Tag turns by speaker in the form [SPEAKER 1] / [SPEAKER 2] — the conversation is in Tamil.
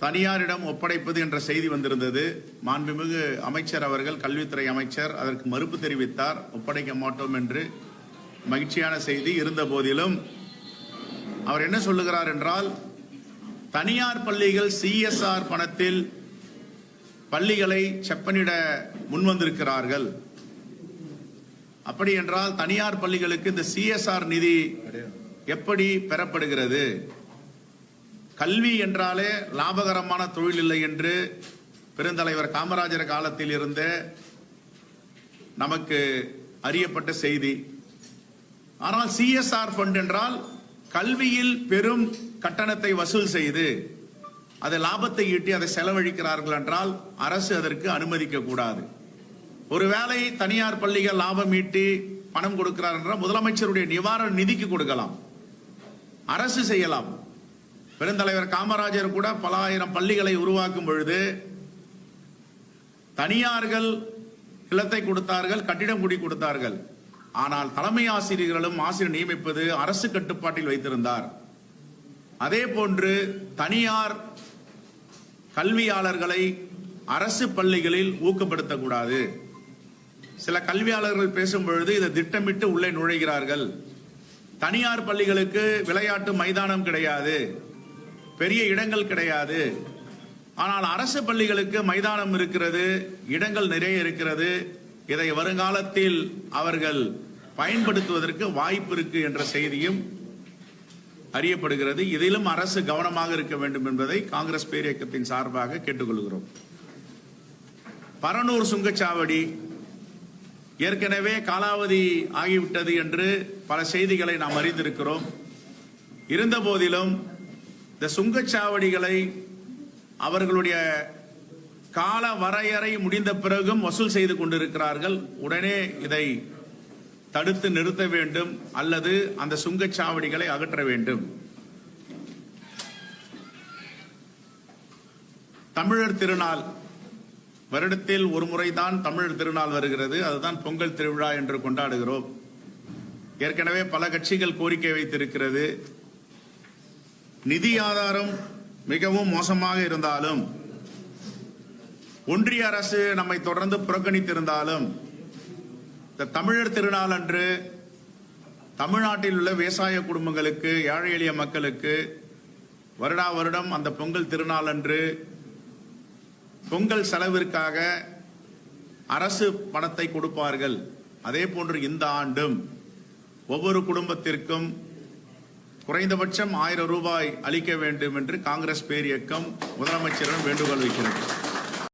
[SPEAKER 1] தனியாரிடம் ஒப்படைப்பது என்ற செய்தி வந்திருந்தது. மாண்புமிகு அமைச்சர் அவர்கள், கல்வித்துறை அமைச்சர், அதற்கு மறுப்பு தெரிவித்தார். ஒப்படைக்க மாட்டோம் என்று. மகிழ்ச்சியான செய்தி. இருந்த போதிலும் அவர் என்ன சொல்லுகிறார் என்றால், தனியார் பள்ளிகள் CSR பணத்தில் பள்ளிகளை செப்பனிட முன்வந்திருக்கிறார்கள். அப்படி என்றால் தனியார் பள்ளிகளுக்கு இந்த CSR நிதி எப்படி பெறப்படுகிறது? கல்வி என்றாலே லாபகரமான தொழில் இல்லை என்று பெருந்தலைவர் காமராஜர் காலத்தில் இருந்த நமக்கு அறியப்பட்ட செய்தி. ஆனால் CSR ஃபண்ட் என்றால் கல்வியில் பெரும் கட்டணத்தை வசூல் செய்து அதை லாபத்தை ஈட்டி அதை செலவழிக்கிறார்கள் என்றால் அரசு அதற்கு அனுமதிக்க கூடாது. ஒருவேளை தனியார் பள்ளிகள் லாபம் ஈட்டி பணம் கொடுக்கிறார் என்றால் முதலமைச்சருடைய நிவாரண நிதிக்கு கொடுக்கலாம், அரசு செய்யலாம். பெருந்தலைவர் காமராஜர் கூட பல ஆயிரம் பள்ளிகளை உருவாக்கும் பொழுது தனியார்கள் நிலத்தை கொடுத்தார்கள், கட்டிடம் குடி கொடுத்தார்கள். ஆனால் தலைமை ஆசிரியர்களும் ஆசிரியர் நியமிப்பது அரசு கட்டுப்பாட்டில் வைத்திருந்தார். அதே போன்று தனியார் கல்வியாளர்களை அரசு பள்ளிகளில் ஊக்கப்படுத்தக்கூடாது. சில கல்வியாளர்கள் பேசும் பொழுது இதை திட்டமிட்டு உள்ளே நுழைகிறார்கள். தனியார் பள்ளிகளுக்கு விளையாட்டு மைதானம் கிடையாது, பெரிய இடங்கள் கிடையாது. ஆனால் அரசு பள்ளிகளுக்கு மைதானம் இருக்கிறது, இடங்கள் நிறைய இருக்கிறது. இதை வருங்காலத்தில் அவர்கள் பயன்படுத்துவதற்கு வாய்ப்பு இருக்கு என்ற செய்தியும் அறியப்படுகிறது. இதிலும் அரசு கவனமாக இருக்க வேண்டும் என்பதை காங்கிரஸ் பேரியக்கத்தின் சார்பாக கேட்டுக்கொள்கிறோம். பரனூர் சுங்கச்சாவடி ஏற்கனவே காலாவதி ஆகிவிட்டது என்று பல செய்திகளை நாம் அறிந்திருக்கிறோம். இருந்த போதிலும் இந்த சுங்கச்சாவடிகளை அவர்களுடைய கால வரையறை முடிந்த பிறகும் வசூல் செய்து கொண்டிருக்கிறார்கள். உடனே இதை தடுத்து நிறுத்த வேண்டும் அல்லது அந்த சுங்கச்சாவடிகளை அகற்ற வேண்டும். தமிழர் திருநாள் வருடத்தில் ஒரு முறைதான் தமிழர் திருநாள் வருகிறது. அதுதான் பொங்கல் திருவிழா என்று கொண்டாடுகிறோம். ஏற்கனவே பல கட்சிகள் கோரிக்கை வைத்திருக்கிறது. நிதி ஆதாரம் மிகவும் மோசமாக இருந்தாலும், ஒன்றிய அரசு நம்மை தொடர்ந்து புறக்கணித்திருந்தாலும், இந்த தமிழர் திருநாள் அன்று தமிழ்நாட்டில் உள்ள விவசாய குடும்பங்களுக்கு, ஏழை எளிய மக்களுக்கு வருடா வருடம் அந்த பொங்கல் திருநாள் அன்று பொங்கல் செலவிற்காக அரசு பணத்தை கொடுப்பார்கள். அதே போன்று இந்த ஆண்டும் ஒவ்வொரு குடும்பத்திற்கும் குறைந்தபட்சம் 1000 ரூபாய் அளிக்க வேண்டும் என்று காங்கிரஸ் பேரியக்கம் முதலமைச்சரிடம் வேண்டுகோள் வைக்கிறது.